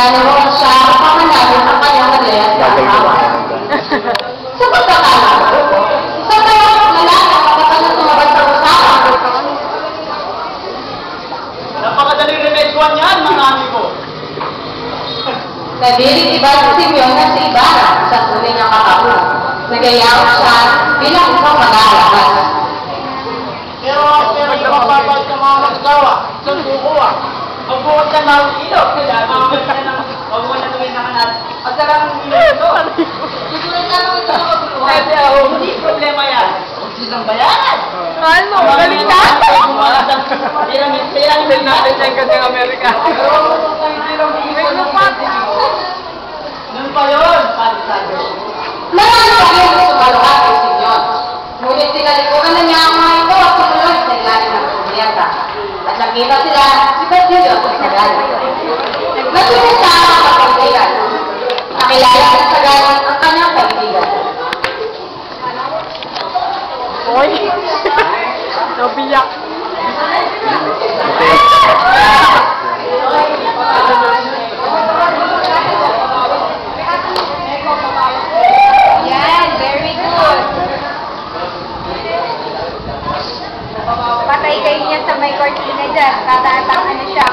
naroon siya panganagin ang kanyang nagayat sa asawa. Sa pagkakala ko, sa kaya lalaki ang kapag tumabas sa usapan. Napakadaling remedyoan yan, mga amigo. Nabiling iba si Simeon na si Ibarra sa tunay ng katauhan. Nagayaw siya bilang isang mag-aalabas. Pero napapapal sa mga mag-asawa, sa sukuha. Magbuot ka na ng ilog, kaya mamamit ka ng magbuot na tuwin na kanal. At sarang ilog ito. Susunod na naman ito na magbuot. Hindi problema yan. Silang bayaran. Ano? Galing ka? Silang din natin sa kanyang Amerika. Noon pa yun, pati sabi. Marami kami ang sumalukat kay Simeon. Ngunit tinalikuran na niya ang mga ito at sumunod sa ilalim ng kumiyata. At nakita sila si Basilio at Sagal. Nagsinisama ang kapatigan. Nakilala ng Sagal ang kanyang kaibigan. Oy! Nabiyak. Yan, very good. Patay kayo niya sa may cortina dyan. Tataas na siya.